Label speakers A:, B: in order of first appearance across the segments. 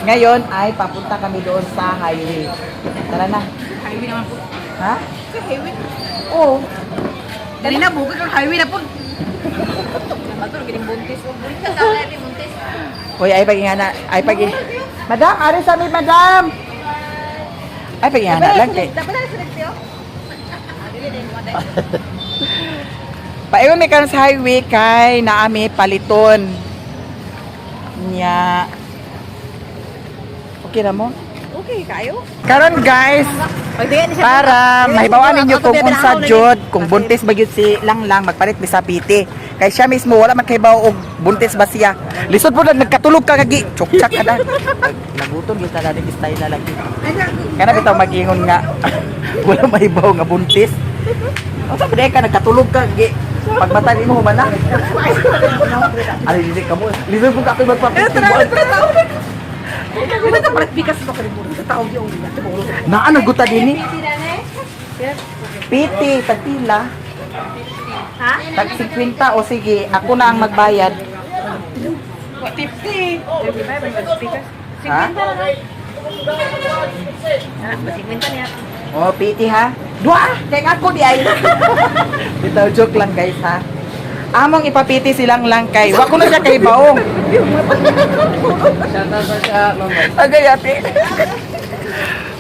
A: Ngayon ay papunta kami doon sa highway. Tara na.
B: Highway naman po.
A: Ha?
B: Sa highway.
A: Oo.
B: Dali na, bukod kang highway na po.
C: Matur gining buntis o bulit ka sa ni buntis.
A: Hoy, ay pagingana. Ay pagi. Madam, ari sa mi, madam. Ay pagingana lang kay.
C: Dapat na sa nagtiyo. Dili din mo dai.
A: Paingon mi karon sa highway kay naami paliton. Nya. Okay na mo?
C: Okay kayo.
A: Karon guys,
C: Pagdiyan ni
A: para mahibawan ninyo kung unsa jud, kung buntis ba gyud si Langlang magpalit mi sa piti. Kay siya mismo wala man kahibaw og buntis ba siya. Lisod po lang nagkatulog ka kagi. Chokchak ka na. Nagutom gyud ta dali style na lagi. Kana bitaw mag-ingon nga wala mahibaw nga buntis. Unsa ba ka nagkatulog ka kagi? Pagmatay mo humana. Ari dili ka mo. Lisod po ka kay magpapiti.
B: Ano na palit bigas mo kay mo? Sa tao yung
A: Naa naguta dinhi. Piti tagpila.
C: Ha?
A: Tag 50 o sige, ako na ang magbayad.
B: 50.
A: Ha?
C: Masigminta niya.
A: Oh, piti ha. Dua, kay ako di ay. Bitaw joke lang guys ha. Among ipapiti silang lang kay. Wa ko na siya kay baong. Agay ate.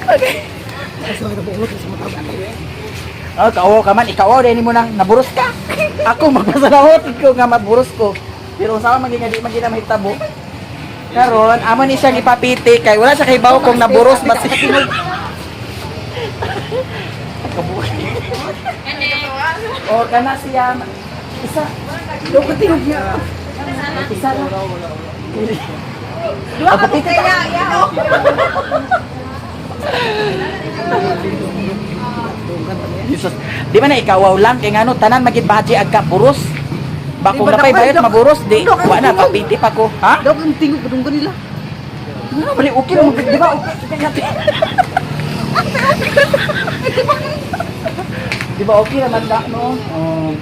A: Okay. Oh, kao ka man, ikaw din mo nang naburos ka. Ako magpasalamat ko nga maburos ko. Pero sa maging di magina mahitabo. Karon, amo ni siyang ipapiti kay wala siya kay bawo kung naburos ba siya. O kana siya isa. Doko tingog niya. Isa lang. Dua ka piti ya. Jesus. Di man na ikawaw lang kay ngano tanan magid baji agka buros. Bakong napay bayad maburos di. Wa na papiti pa ko. Ha?
B: Daw yung tingog kadunggan nila.
A: Ano bali okay mo di ba? Okay. Di ba okay naman da no? Oh.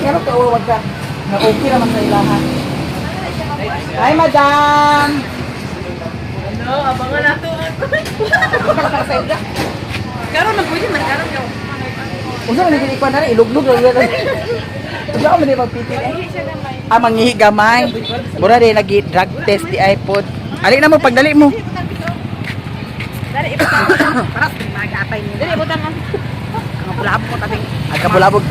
A: Pero to wag ka. Na okay naman sa ilahan. Hi madam.
C: No, abangan nato.
B: Karon man pwede man karon daw.
A: Unsa man gini ko na iluglog lang. Unsa man ni magpiti eh? Ah manghigamay. Mura din nagi drug test di iPod. Ali na mo pagdali mo.
C: Dari ibutan.
B: Para mag-atay niya.
C: Dari ibutan man.
B: Mga bulabog ko tabi.
A: Ang kabulabog.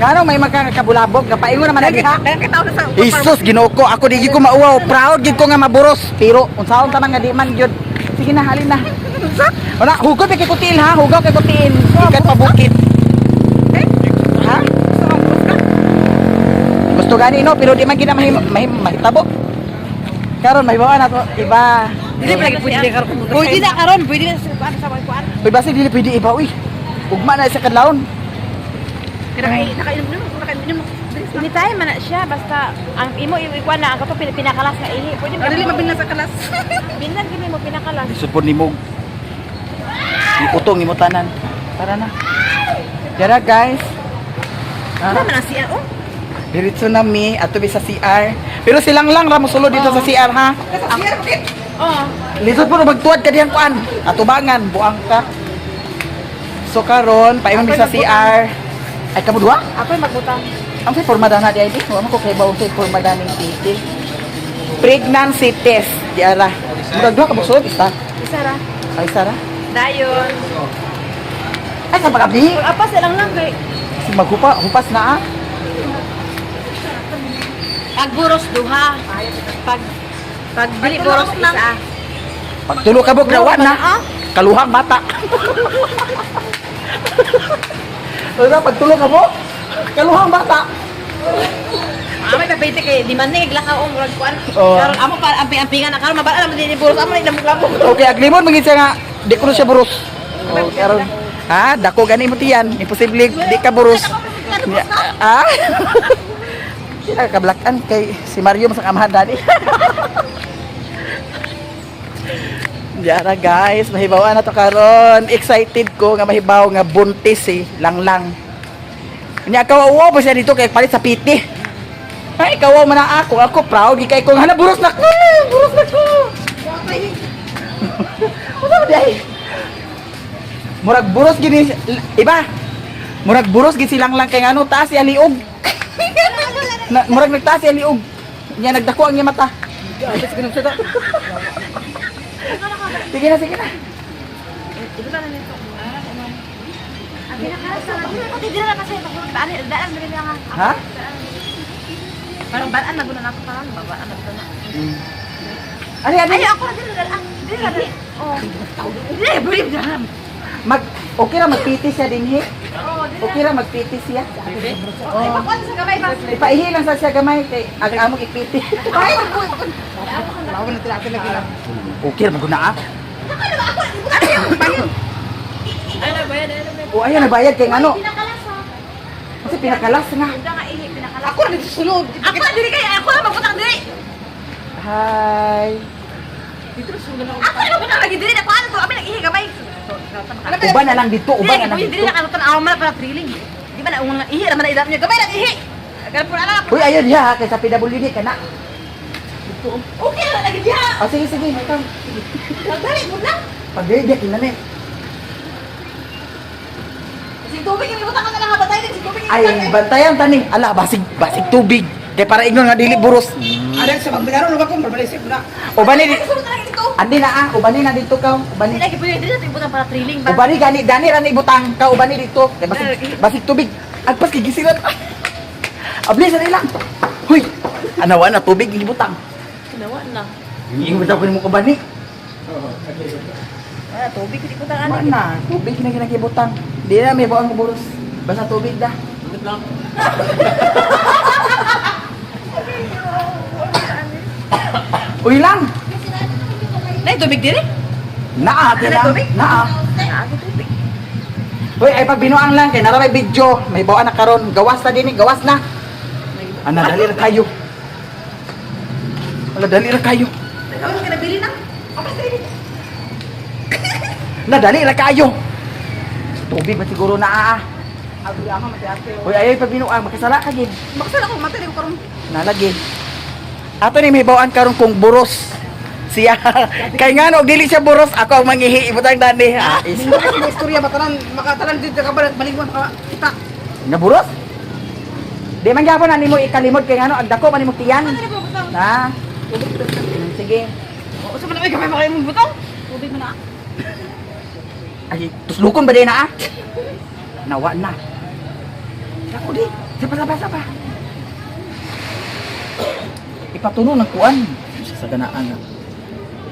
A: Ngano may magkakabulabog kapaingon naman lagi ha.
B: Kaya kitaw na sa
A: Jesus, Ginoo ko, ako di gyud ko mauwaw. Proud gyud ko nga maburos. Pero unsaon ta man nga di man gyud. Sige na halin na. Wala, hugaw kay kutiin ha, hugaw kay kutiin. Ikat pa bukid. Ha? Gusto gani no, pero di man gina mahitabo. Karon mahibawan nato iba.
B: Dili pa lagi pwede karon.
C: Pwede na karon, pwede na sa kuan sa kuan.
A: Uy, basi dili pwede iba uy. Ugma na sa kadlawon.
B: Kaya nakainom na, nakainom na.
C: Ini tayo man na siya basta ang imo ikuan na ang kato pinakalas na ihi. Pwede mo.
B: Dili mabin na sa kalas.
C: Binan gini mo pinakalas.
A: Lisod po nimo. Iutong imo tanan. Tara na. Tara guys.
B: Ano man ang siya oh?
A: Diretso na mi ato sa CR. Pero silang lang ra mosulod dito sa CR ha.
B: Sa siya bakit?
C: Oh.
A: Lisod po na magtuad ka diyang kuan. Atubangan, buang ka. So karon, paingon mi sa CR. Ay kamo duha?
C: Ako'y magbutang.
A: Ang say pormada na di ID. Wa man ko kay bawo say pormada ning titi. Pregnancy test di ara. Murag duha ka mosulod isa.
C: Isa ra.
A: Ay Sara.
C: Dayon.
A: Ay sa pagabdi.
C: Apa silang lang kay
A: Si maghupas na ah.
C: pagburos duha. Pag dili buros isa.
A: Pagtulo ka bog rawan na. Kaluhang bata. Wala pagtulo ka mo. Kaluhang bata.
C: Amay papiti kay di man ning lakaw ang murag kuan.
A: Oo.
C: Karon amo pa amping-ampingan na karon mabala na dili buros amo ni lamog-lamog.
A: Okay, aglimon magin siya nga di ko na siya buros. Oh, karon ha, dako gani mo tiyan. Imposible di ka buros. Ah. Sila kablakan kay si Mario sa kamahan dali. Diara guys, mahibawan na to karon. Excited ko nga mahibaw nga buntis si Langlang. Nya kawawa ba siya dito kay palit sa piti. Ay kawawa man na ako proud kay ko nga buros na ko. Buros na ko. Murag buros gini iba. Murag buros gid silang lang kay ano taas siya liog. Murag nagtaas siya liog. Nya nagdako ang iyang mata. Sige na. Sige na.
C: Ito na nito. Ang pinakalas sa pati dira na kasi daan diri lang
A: Ha?
B: Parang balaan na guna na ako parang babaan na guna.
A: Ani
B: Ay, ako na dili dala. Dili dala. Oh. Dili, brief na.
A: Okay ra magpitis siya dinhi. Okay ra magpitis siya.
B: Ay, pakuan sa kamay ba?
A: Ipaihi lang sa siya gamay kay ang among ipiti.
B: Ay,
A: Okay ra maguna ah.
B: Ay, bayad.
A: O ayan nabayad kay ano.
C: Pinakalas ha.
A: Kasi pinakalas nga.
C: Unda nga ihi pinakalas.
B: Ako na susunod. Ako na dili kay ako na magutang dili.
A: Hi.
B: Ako na magutang lagi dili na kuan ko. Abi nag-ihi gamay.
A: Uban na lang dito, uban na lang
B: Dili
A: dito.
B: na kanutan aw man para thrilling. Di ba na unang ihi ra man na idap niya gamay nag-ihi. Agar po na.
A: Uy, ayun diha kay sa PWD ka na.
B: Okay na lagi diha.
A: Oh, sige, ikaw.
B: Dali mo na.
A: Pag-ready na ni.
B: Sing tubig yung ibutang ka na lang habatay din. Sing tubig yung
A: Ay, bantayan tani. Ala, basig tubig. Kay para ingon nga dili buros.
D: Ada sa pagdaro lupa ko berbalik na.
A: Ubani di.
B: Sunod na lang dito.
A: Andi na ah, ubani na dito ka. Ubani.
B: Dili lagi pwede dili natin ibutang para thrilling ba?
A: Ubani gani rani butang ka ubani dito. Kay basig tubig. Agpas kay gisiran. Abli sa nila. Hoy. Anawa na tubig gibutang.
B: Nawa na.
A: Ingon ta ko mo ubani.
B: Ah, tubig di ko tang
A: Ano na? Tubig na ginagibutang. Di na may buang buros. Basta tubig dah. Uy lang.
B: Nay tubig diri?
A: Naa, kailang.
B: tubig?
A: Naa.
B: Ako tubig.
A: Uy, ay pag binuang lang kay nara may video, may bawaan na karon. Gawas na dinhi, gawas na. Ana dali ra kayo. Ala dali ra kayo.
B: Ikaw ka nabili na? Okay, sige.
A: Na dali ra kayo. Tubig ba siguro naa?
B: Abi ako mati
A: Uy, ay pag binuang makasala ka gid.
B: Makasala ko matay ko karon.
A: Nalagi. Ato ni may bawaan karon kung buros. Siya. Kay nga no, dili siya buros, ako ang mangihi ibutang dani. Ah, is.
D: May istorya batanan makatanan dito ka balat baligwan ka kita.
A: Nga buros? Di man gyapon ani mo ikalimod kay ngano agdako man nimo tiyan. Na. Sige.
B: O sa man ay kamay makay mong butong. Tubig man na.
A: Ay, tuslukon ba din na ah? Nawa na. Ako di. Sapa. Ipatuno ng kuan. Sa ganaan na.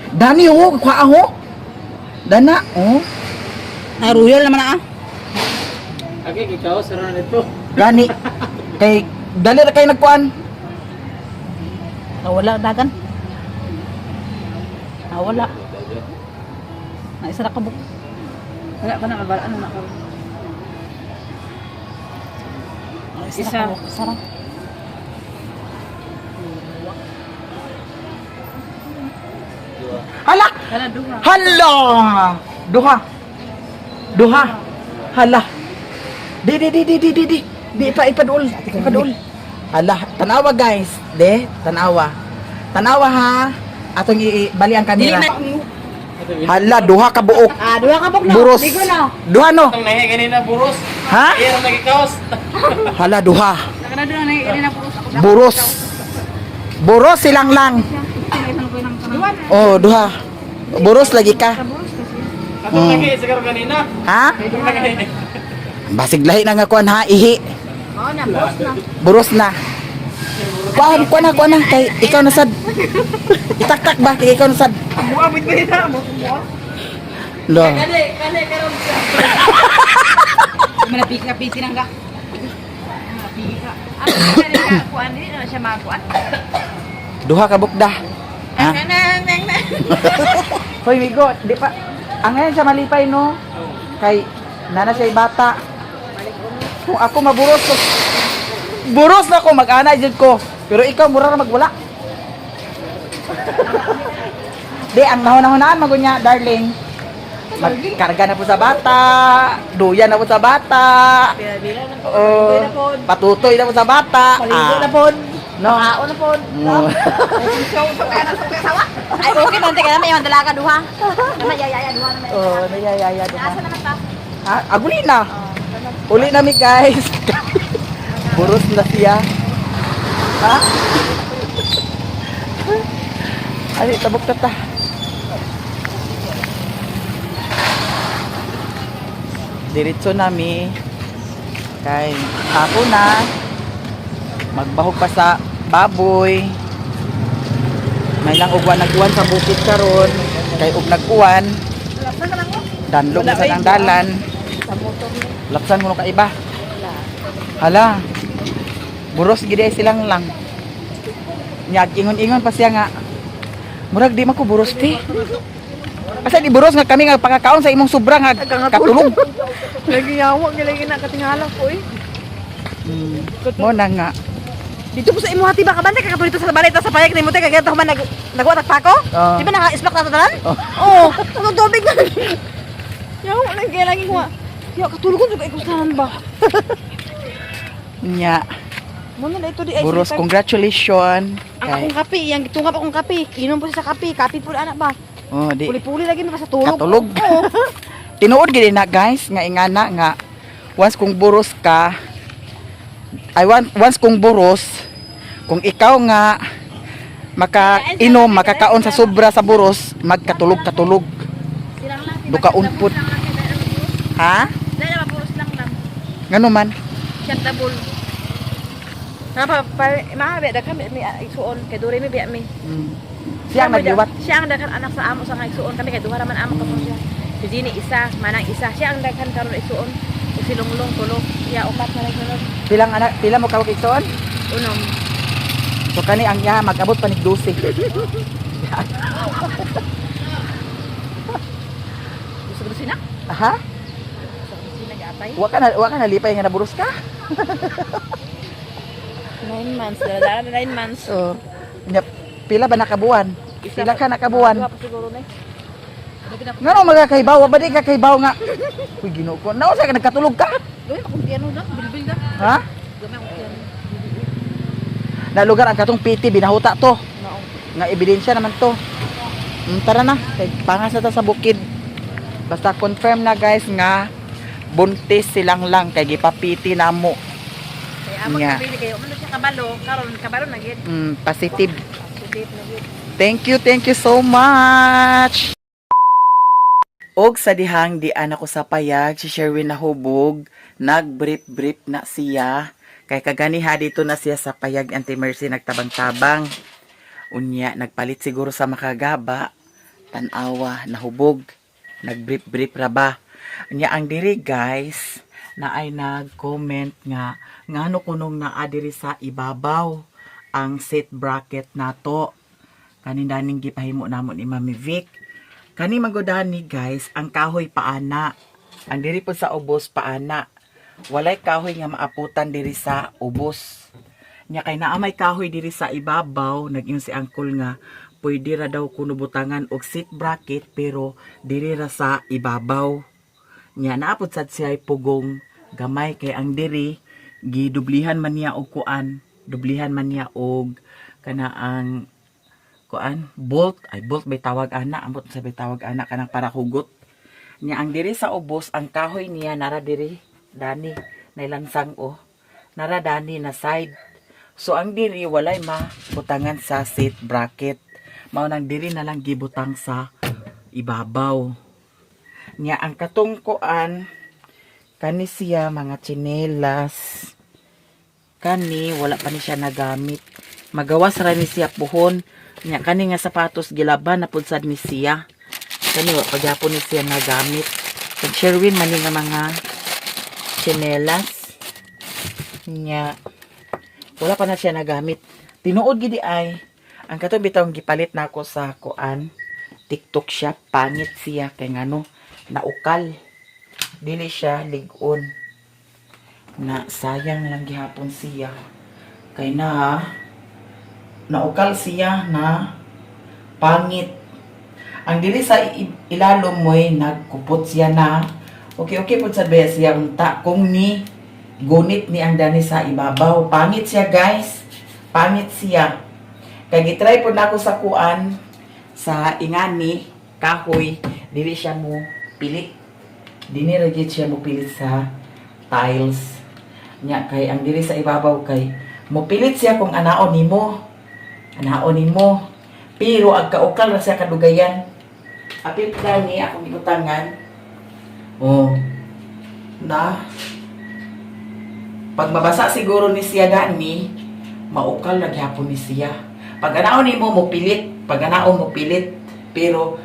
A: Dani ho, kuha ho. Dana, oh.
B: Ah, royal naman na.
D: Agi ikaw sara nito.
A: Gani. Kay dali ra kay nagkuan.
B: Nawala dagan. Nawala. Na isa ra ka buk. Wala pa na mabalaan na ako. Isa. Sarap.
A: Hala!
B: Kala duha.
A: Hala! Duha. Hala. Di. Ipadul. Hala, tanawa guys. Tanawa. Tanawa ha. Atong ibali ang kamera. Hala, duha ka buok.
B: Ah, duha ka buk na.
A: Buros.
B: Ligo na.
A: Duha no.
D: Ang nahi kanina buros.
A: Ha?
D: Iyang nagikaos.
A: Hala, duha.
B: Nakana duha na ini na puros ako.
A: Buros. Buros silang lang. Oh, duha. Buros lagi ka.
D: Ato lagi siguro kanina.
A: Ha?
D: Ito lagi.
A: Basig lahi na nga kuan ha, ihi.
B: Oo na, puros na.
A: Buros na. Kuan na kay ikaw na sad. Itaktak ba kay ikaw na sad.
D: Buabit ko nila mo.
A: Lo.
B: Kali karon siya. Malapik na piti nang ga. Malapik ka.
C: Ano kuan dili na siya makuan.
A: Duha ka bukda. Ha?
B: Nang.
A: Hoy, migo, di pa ang ngayon sa malipay no. Kay nana siya bata. Kung ako maburos ko. Buros na ko mag-ana jud ko. Pero ikaw mura na magwala. Di ang nahon-nahonaan magunya, darling. Magkarga na po sa bata, duyan na po sa bata.
B: Bila na.
A: Patutoy na po sa bata.
B: Maligo na pod.
A: No.
B: Ao na pod.
D: So kana sa sawa.
B: Ay okay nanti ka na may dalaga duha. Na yaya duha na may.
A: Oh, nayayaya
B: Asa
A: duha.
B: naman ta?
A: Aguli na. Uli na mi guys. Buros na siya. Ha? Ali, tabok na ta. Diretso nami. Kay ako na. Magbahog pa sa baboy. May lang ugwan nagkuhan sa bukid karon. Kay ug nagkuhan. Danlog na sa ng dalan. Lapsan mo no ka iba. Hala. Buros gid ay silang lang. Nyag ingon-ingon pa siya nga. Murag di man ko buros ti. Asa di buros nga kami nga pangakaon sa imong sobra nga katulog.
C: Lagi yawa, lagi na katingala ko eh.
A: Mo na nga.
C: Dito po sa imo hati ba kabante ka dito sa balay ta sa payag ni mo te kay gato man nagwa pako? Di ba naka-ispak na tanan? Oo. Ano tubig na. Yawa lang kay lagi ko. Yo katulog ko sa saan ba?
A: Nya.
C: Mo na ito di ay
A: Buros, congratulations.
C: ang akong kape, yang gitungap akong kape. Inom po siya sa kape, kape po anak ba?
A: Oh, di.
C: Puli-puli lagi na sa tulog.
A: Katulog.
C: Oo.
A: Tinuod gid na guys nga ingana nga once kung buros ka once kung buros kung ikaw nga makainom makakaon sa sobra sa buros magkatulog duka unput ha
C: Dala mapuros lang lang.
A: ngano man
C: Siyang tabul. Pa maabe da kami mi isuon kay dure mi biya mi.
A: siya ang nagliwat
C: Siya ang daghan anak sa amo sa nga isuon kami kay duha raman amo ko siya. Si Dini isa, manang isa. Siya ang daghan karon isuon. Ug si Lunglong tulo. Siya upat na nagsunod.
A: pila mo kawag igsoon
C: Unom.
A: so kani ang iya magabot pa ni 12
C: Gusto ko sina?
A: ha
C: Sina gatay.
A: wa ka na lipay nga naburos ka
C: 9 months, dala na 9 months.
A: so nya pila ba nakabuan pila ka nakabuan
C: Duha pa siguro na.
A: ngano magkakaibaw ba di kakaibaw nga uy Ginoo ko naon sa ka nagkatulog ka
C: Doy akong piano da, bilbil da.
A: ha
C: Gamay akong piano.
A: na lugar ang katong PT binahuta to
C: Naong.
A: nga ebidensya naman to tara na kay pangas na ta sa bukid basta confirm na guys nga buntis silang lang kay gipapiti namo
C: Kaya amo
A: Nga.
C: kami kayo, ano siya kabalo na gid.
A: positive
C: Date na gid.
A: thank you so much og sa dihang di anak ko sa payag si Sherwin nahubog nagbrip na siya kay kaganiha dito na siya sa payag Auntie Mercy nagtabang-tabang unya nagpalit siguro sa makagaba tanawa nahubog nagbrip ra ba unya ang diri guys na ay nag-comment nga ngano kunong naa diri sa ibabaw ang seat bracket nato kanin daning gipahimo namon ni Mami Vic kani magodani guys ang kahoy paana ang diri po sa ubos paana walay kahoy nga maaputan diri sa ubos nya kay naa may kahoy diri sa ibabaw nag-ingon si uncle nga pwede ra daw kuno butangan og seat bracket pero diri ra sa ibabaw nya naapod sad siya pugong gamay kay ang diri gidublihan man niya og kuan dublihan man niya og kana ang kuan bolt may tawag ana ambot sa may tawag ana kanang para hugot nya ang diri sa ubos ang kahoy niya nara diri dani nailansang nara dani na side so ang diri walay mabutangan sa seat bracket mao nang diri na lang gibutang sa ibabaw nya ang katong kuan kani siya mga tsinelas kani wala pa ni siya nagamit magawas ra ni siya puhon nya kani nga sapatos gilaban na pud sad ni siya kani wa pagyapon ni siya nagamit kag Sherwin man nga mga tsinelas nya wala pa na siya nagamit tinuod gidi ay ang katong bitawng gipalit nako sa kuan TikTok shop pangit siya kay ngano naukal dili siya ligon na sayang lang gihapon siya kay naukal siya na pangit ang dili sa ilalom mo'y nagkupot siya na okay pud sa baya siya unta kung ni gunit ni ang dani sa ibabaw pangit siya guys pangit siya kay gitry pud nako sa kuan sa ingani kahoy dili siya mo pilit Dini ra gyud siya mopilit sa tiles. Nya kay ang diri sa ibabaw kay mopilit siya kung anaon nimo. Anaon nimo. Pero agkaukal ra siya kadugayan. Apil gani akong gibutangan. Oh. Na pag mabasa siguro ni siya gani, maukal na gyapon ni siya. Pag anaon nimo mo pilit, pag anaon mo pilit, pero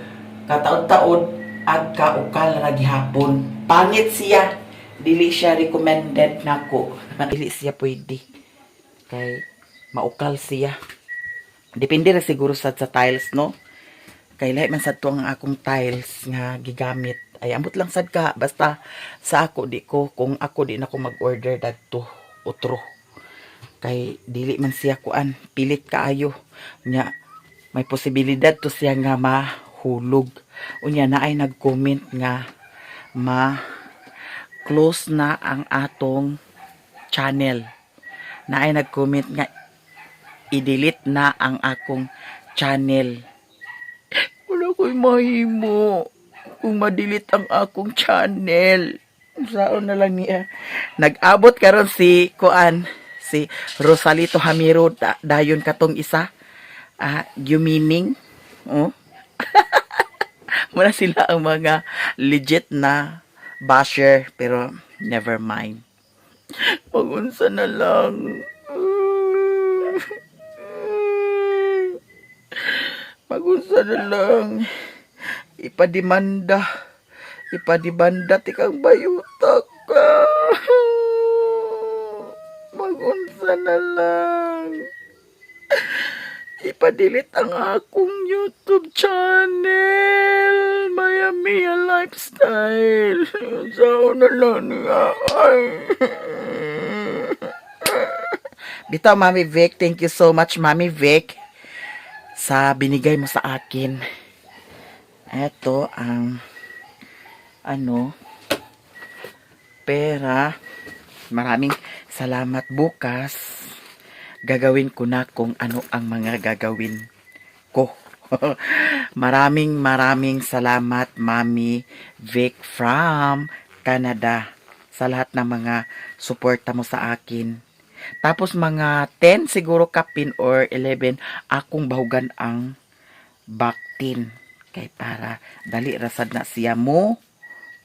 A: kataod-taod agkaukal na gyapon. Pangit siya. Dili siya recommended nako. Dili siya pwede. Kay maukal siya. Depende ra siguro sa tiles, no? Kay lahi man sad to ang akong tiles nga gigamit. Ay ambot lang sad ka basta sa ako di ko kung ako di na ko mag-order dadto otro. Kay dili man siya kuan pilit kaayo. Nya may posibilidad to siya nga mahulog. Unya na ay nag-comment nga close na ang atong channel. Na ay nag-comment nga i-delete na ang akong channel. Wala ko'y mahimo kung ma-delete ang akong channel. Saan na lang niya. Nag-abot karon si Rosalito Hamiro dayon katong isa. Yumining. Oh. Muna sila ang mga legit na basher pero never mind. Pagunsa na lang. Pagunsa na lang. Ipadimanda tikang bayutak ka. Magunsa na lang. Ipadelete ang akong YouTube channel. Maya Mia Lifestyle. Saan na lang nga. Ay. Bitaw, Mami Vic. Thank you so much, Mami Vic, sa binigay mo sa akin. Ito ang pera. Maraming salamat. Bukas gagawin ko na kung ano ang mga gagawin ko. maraming salamat, Mami Vic from Canada, sa lahat ng mga suporta mo sa akin. Tapos mga 10 siguro kapin or 11 akong bahugan ang baktin. Kay para dali rasad na siya mo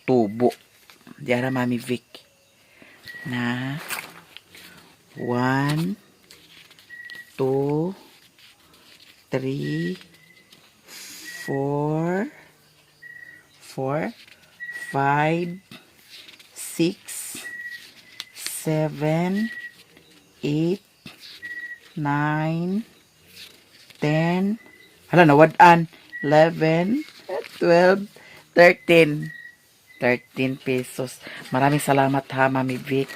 A: tubo. Diara, Mami Vic. Na 1, 2, 3, 4, 5, 6, 7, 8, 9, 10. Hala, nawadaan. 11, 12, 13. 13 pesos. Maraming salamat ha, Mami Vic.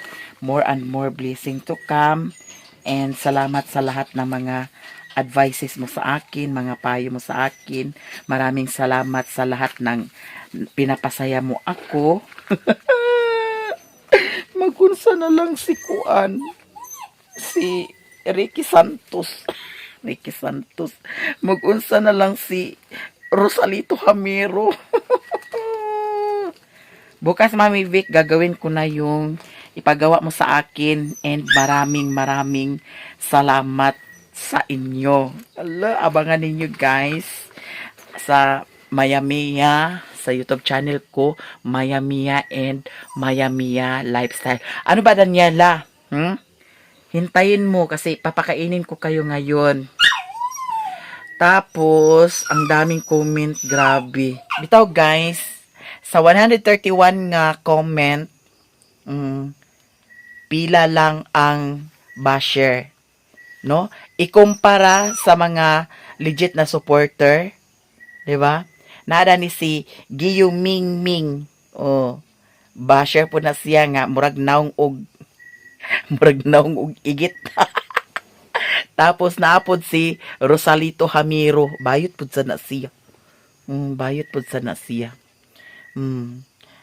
A: More and more blessing to come. And salamat sa lahat ng mga advices mo sa akin, mga payo mo sa akin. Maraming salamat sa lahat ng pinapasaya mo ako. Magunsa na lang si Kuan. Si Ricky Santos. Ricky Santos. Magunsa na lang si Rosalito Hamiro. Bukas, Mami Vic, gagawin ko na yung ipagawa mo sa akin. And maraming salamat sa inyo. Ala, abangan ninyo guys sa Maya Mia, sa YouTube channel ko, Maya Mia and Maya Mia Lifestyle. Ano ba, Daniela? Hintayin mo kasi papakainin ko kayo ngayon. Tapos, ang daming comment, grabe. Bitaw guys, sa 131 nga comment, pila lang ang basher. No? Ikumpara sa mga legit na supporter, 'di ba? Nada ni si Giyu Ming Ming. Oh, basher po na siya nga murag naong og igit. Tapos naapod si Rosalito Hamiro, bayot pud sa na siya. Bayot pud sa na siya.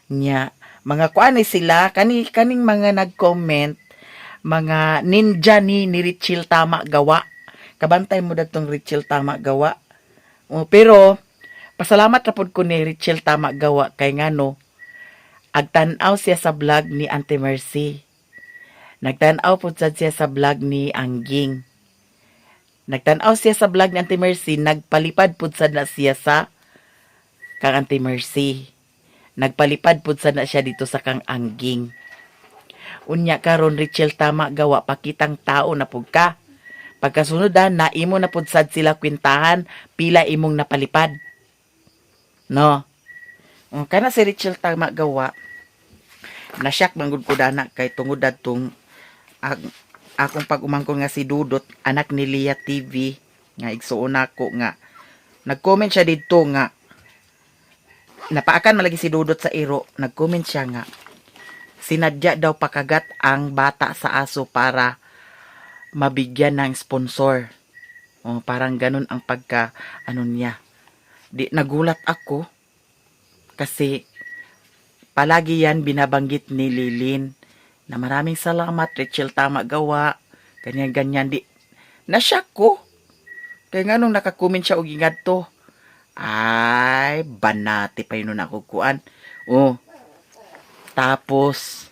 A: Nya mga kuan sila kaning mga nag-comment, mga ninja ni Richel Tama Gawa. Kabantay mo dagtong Richel Tama Gawa. Pero pasalamat ra pud ko ni Richel Tama Gawa kay ngano Agtanaw siya sa vlog ni Auntie Mercy. Nagtanaw po siya sa vlog ni Angging. Nagtanaw siya sa vlog ni Auntie Mercy, nagpalipad po na siya sa kang Auntie Mercy. Nagpalipad po na siya dito sa kang Angging. Unya karon Richel tama gawa pakitang tao na pud ka. Pagkasunod na imo na pud sad sila kwintahan pila imong napalipad. No. Kana si Richel tama gawa. Nasyak manggod ko dana kay tungod adtong akong pag-umangkon nga si Dudot, anak ni Lia TV, nga igsuon ako nga nag-comment siya dito nga napaakan malagi si Dudot sa iro, nag-comment siya nga sinadya daw pakagat ang bata sa aso para mabigyan ng sponsor. Parang ganun ang pagka ano niya. Di nagulat ako kasi palagi yan binabanggit ni Lilin na maraming salamat, Rachel tama gawa, ganyan-ganyan. Di nasyak ko. Kaya nga nung nakakomment siya og ingad to, ay, banati pa yun ako kuan. Tapos,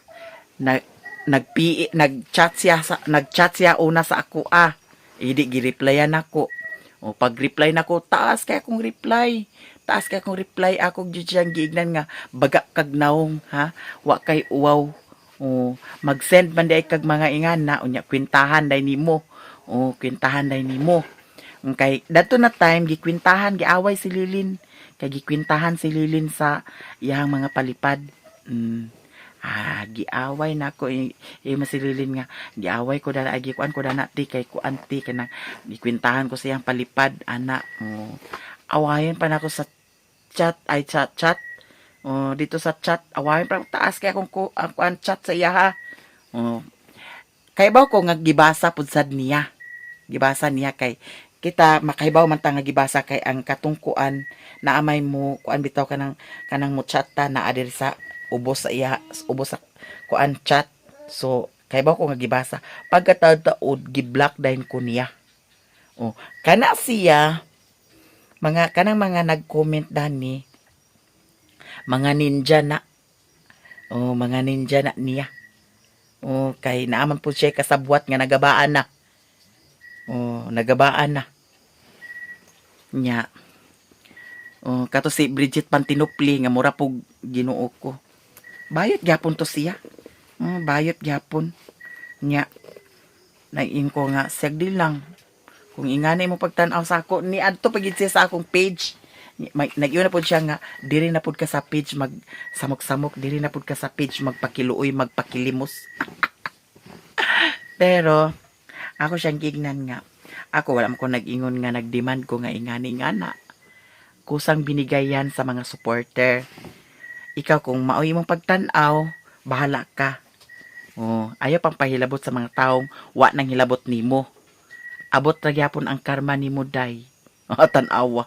A: nag-chat siya una sa ako, hindi gi-replyan ako. Pag-reply nako, taas kaya akong reply. Ako diyang giignan nga, baga kag naong, ha? Wa kay uwaw. Mag-send man day kag mga ingan na, unya, kwintahan day nimo. Kay, dato na time, gikwintahan, giaway si Lilin. Kay gikwintahan si Lilin sa iyang mga palipad. Giaway na ko masililin nga giaway ko dala agi kuan ko dana ti kay kuan ti kanang gikwintahan ko siyang palipad ana. Awayan pa nako sa chat dito sa chat awayan pa taas kay akong kuan chat sa iya ha. Kay baw ko nga gibasa pud sad niya kay kita makaibaw man ta nga gibasa kay ang katungkuan na amay mo kuan bitaw kanang mo chatta na adir sa ubos sa kuan chat. So kay ba ko nga gibasa pagkataod gi-block din ko niya. Kana siya kanang mga nag-comment dani mga ninja na niya. Kay naaman po siya kasabwat nga nagabaan na nya. Kato si Bridget Pantinopli nga mura pug Ginoo ko. Bayot gyapon to siya. Bayot gyapon. Nya. Nag-in ko nga, sagdi lang. Kung ingani mo pagtanaw sa ako, ni adto pagid siya sa akong page. Nag-iwan na po siya nga, diri na po ka sa page magsamok-samok, diri na po ka sa page magpakiluoy, magpakilimos. Pero, ako siyang gignan nga. Ako, wala mo ko nag-ingon nga, nag-demand ko nga ingani nga na. Kusang binigay yan sa mga supporter. Ikaw kung maoy mong pagtanaw, bahala ka. Ayaw pang pahilabot sa mga taong wa nang hilabot nimo. Abot ra gyapon ang karma nimo day. Tanawa.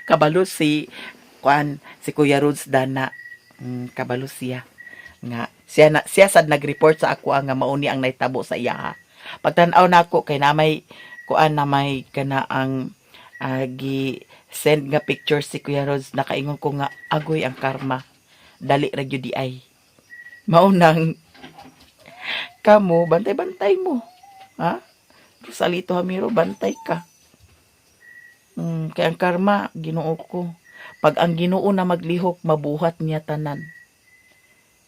A: Kabalo si Kuya Rods Dana. Kabalo siya. Nga siya sad nag-report sa ako nga mauni ang naitabo sa iya. Pagtanaw nako kay namay namay kana ang send nga picture si Kuya Rods, nakaingon ko nga agoy ang karma. Dali ra gyud di ay. Maunang kamo bantay-bantay mo. Ha? Salito Hamiro, bantay ka. Kaya ang karma, Ginoo ko. Pag ang Ginoo na maglihok, mabuhat niya tanan.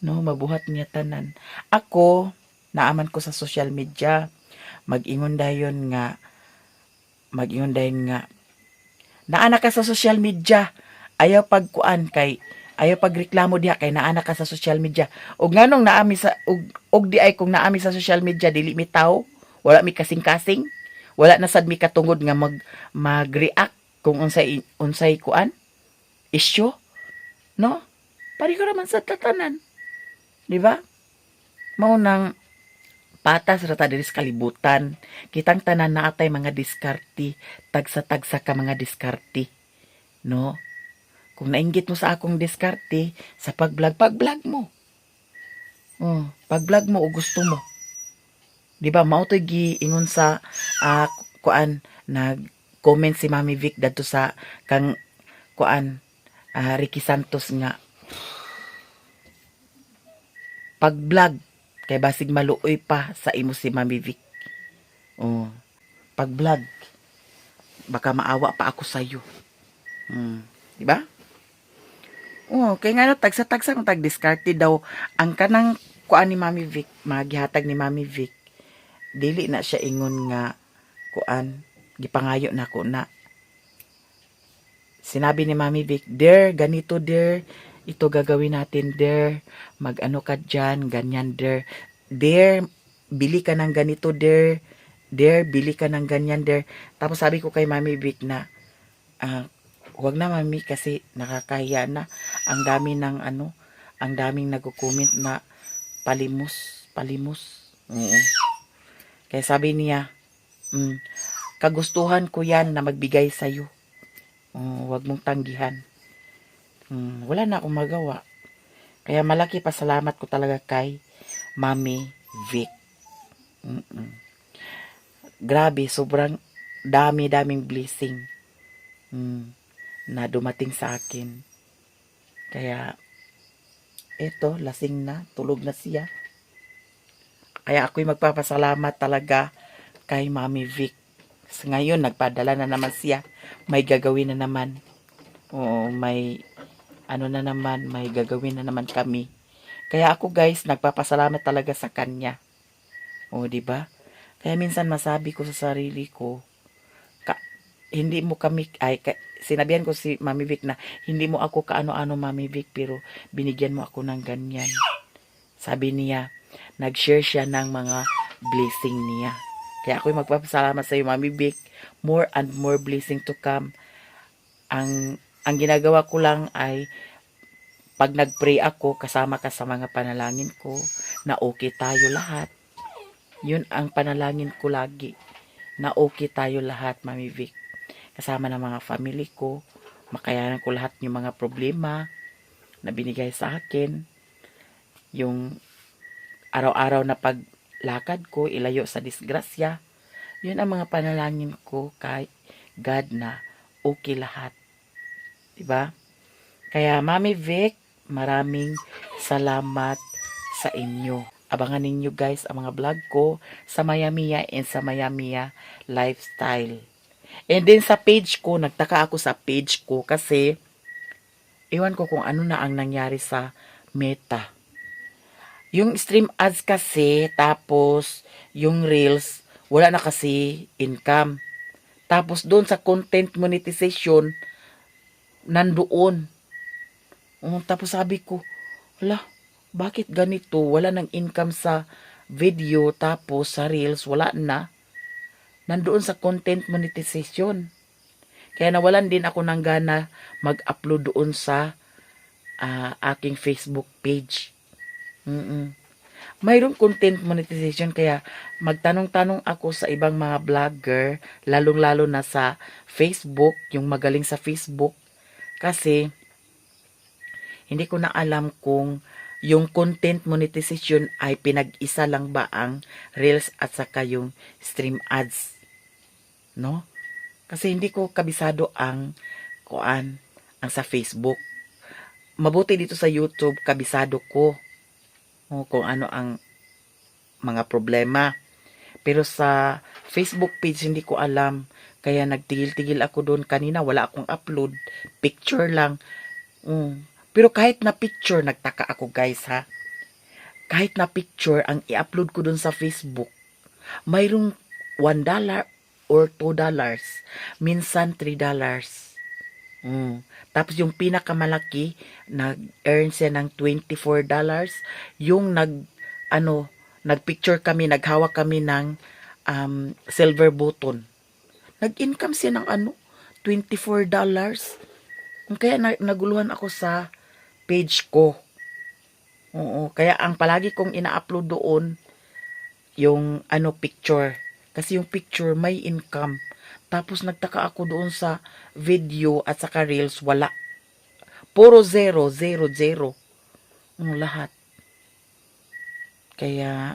A: No, mabuhat niya tanan. Ako, naaman ko sa social media, mag-ingon dayon nga, naana ka sa social media, ayaw pagkuan kay, ayaw pagreklamo diha kay naana ka sa social media. Og nganong naami sa, og di ay kung naami sa social media, dili mi tao, wala mi kasing-kasing, wala na sad mi katungod nga mag-react kung unsay kuan, issue, no? Pari ko naman sa tatanan. Di ba? Mao nang patas rata diri sa kalibutan. Kitang tanan na atay mga diskarte, tagsa-tagsa ka mga diskarte. No? Kung nainggit mo sa akong diskarte, sa pag-vlog mo. Pag-vlog mo o gusto mo. Di ba? Mao to'y giingon sa nag-comment si Mami Vic dadto sa kang Ricky Santos nga pag-vlog kay basig maluoy pa sa imo si Mami Vic. Oh, pag-vlog baka maawa pa ako sa iyo. Di ba? Oh, kay nga no tagsa-tagsa kung tag-discarte daw ang kanang kuan ni Mami Vic, magihatag ni Mami Vic. Dili na siya ingon nga kuan, gipangayo na ko na. Sinabi ni Mami Vic, "Der, ganito der, ito gagawin natin der, mag-ano ka dyan, ganyan der. Der, bili ka ng ganito der, der, bili ka ng ganyan der." Tapos sabi ko kay Mami Vic na, huwag na Mami kasi nakakahiya na. Ang dami ng ang daming nagko-comment na palimos. Oo. Kaya sabi niya, kagustuhan ko yan na magbigay sa'yo. Huwag mong tanggihan. Wala na akong magawa. Kaya malaki pasalamat ko talaga kay Mami Vic. Grabe, sobrang daming blessing na dumating sa akin. Kaya eto, lasing na, tulog na siya. Kaya ako'y magpapasalamat talaga kay Mami Vic. So, ngayon, nagpadala na naman siya. May gagawin na naman. Oo, may na naman, may gagawin na naman kami. Kaya ako guys, nagpapasalamat talaga sa kanya. O, di ba? Kaya minsan masabi ko sa sarili ko, hindi mo kami, sinabihan ko si Mami Vic na, hindi mo ako kaano-ano Mami Vic, pero binigyan mo ako ng ganyan. Sabi niya, nag-share siya ng mga blessing niya. Kaya ako'y magpapasalamat sa iyo Mami Vic, more and more blessing to come. Ang ginagawa ko lang ay, pag nag-pray ako, kasama ka sa mga panalangin ko, na okay tayo lahat. Yun ang panalangin ko lagi, na okay tayo lahat Mami Vic. Kasama ng mga family ko, makayanan ko lahat yung mga problema na binigay sa akin. Yung araw-araw na paglakad ko, ilayo sa disgrasya. Yun ang mga panalangin ko kay God na okay lahat. Diba? Kaya Mami Vic, maraming salamat sa inyo. Abangan ninyo guys ang mga vlog ko sa Maya Mia and sa Maya Mia Lifestyle. And then sa page ko, nagtaka ako sa page ko kasi iwan ko kung ano na ang nangyari sa Meta. Yung stream ads kasi, tapos yung reels, wala na kasi income. Tapos doon sa content monetization, nandoon. Tapos sabi ko, wala, bakit ganito? Wala nang income sa video, tapos sa reels, wala na. Nandoon sa content monetization. Kaya nawalan din ako ng gana mag-upload doon sa aking Facebook page. Mayroong content monetization, kaya magtanong-tanong ako sa ibang mga vlogger, lalong-lalo na sa Facebook, yung magaling sa Facebook. Kasi hindi ko na alam kung yung content monetization ay pinag-isa lang ba ang reels at saka yung stream ads. No? Kasi hindi ko kabisado ang sa Facebook. Mabuti dito sa YouTube, kabisado ko kung ano ang mga problema. Pero sa Facebook page, hindi ko alam. Kaya nagtigil-tigil ako doon. Kanina wala akong upload. Picture lang. Pero kahit na picture, nagtaka ako guys ha. Kahit na picture, ang i-upload ko doon sa Facebook, mayroong $1 or $2. Minsan $3. Tapos yung pinakamalaki, nag-earn siya ng $24. Yung nagpicture kami, naghawak kami ng silver button. Nag-income siya ng $24. Kaya naguluhan ako sa page ko. Oo, kaya ang palagi kong ina-upload doon yung picture. Kasi yung picture may income. Tapos nagtaka ako doon sa video at saka reels, wala. Puro 0, 0, 0. Lahat. Kaya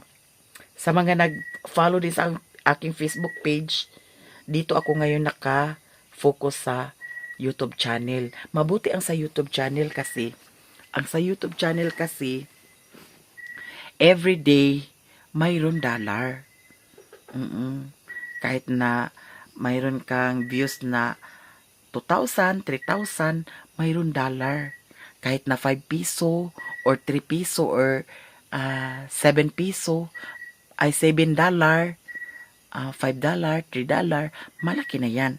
A: sa mga nag-follow din sa aking Facebook page, dito ako ngayon naka-focus sa YouTube channel. Mabuti ang sa YouTube channel kasi, every day mayroon dollar. Kahit na mayroon kang views na 2,000, 3,000, mayroon dollar. Kahit na 5 piso or 3 piso or 7 piso ay $7, $5, $3, malaki na yan,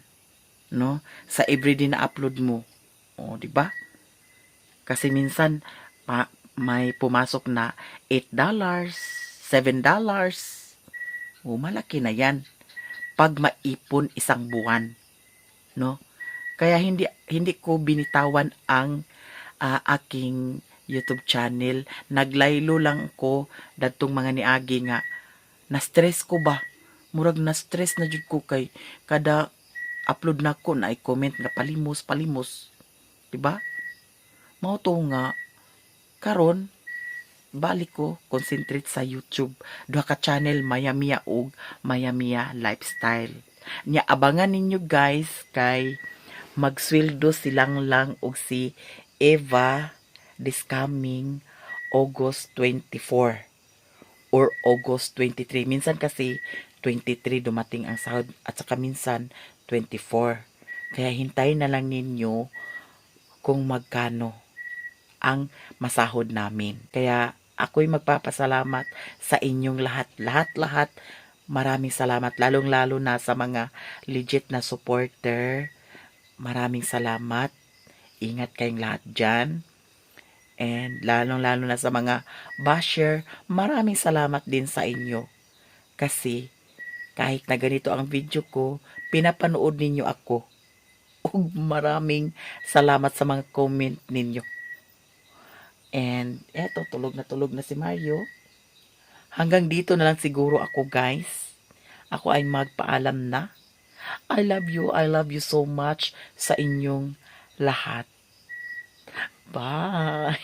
A: no? Sa everyday na upload mo. O, di ba? Kasi minsan may pumasok na $8, $7. O, malaki na yan pag maipon isang buwan, no? Kaya hindi ko binitawan ang aking YouTube channel. Naglaylo lang ko datong mga niagi nga na-stress ko ba. Murag na-stress na jud ko kay kada upload na ko na i-comment nga palimos. 'Di ba? Mao to nga karon balik ko concentrate sa YouTube. Duha ka channel, Maya-Mia ug Maya-Mia Lifestyle. Nya abangan ninyo guys kay magsweldo silang lang og si Eva this coming August 24 or August 23. Minsan kasi 23 dumating ang sahod at saka minsan 24. Kaya hintayin na lang ninyo kung magkano ang masahod namin. Kaya ako'y magpapasalamat sa inyong lahat. Maraming salamat, lalong-lalo na sa mga legit na supporter. Maraming salamat. Ingat kayong lahat dyan. And lalong-lalo na sa mga basher, maraming salamat din sa inyo. Kasi kahit na ganito ang video ko, pinapanood ninyo ako. Ug maraming salamat sa mga comment ninyo. And eto, tulog na si Mario. Hanggang dito na lang siguro ako guys. Ako ay magpaalam na. I love you so much sa inyong lahat. Bye!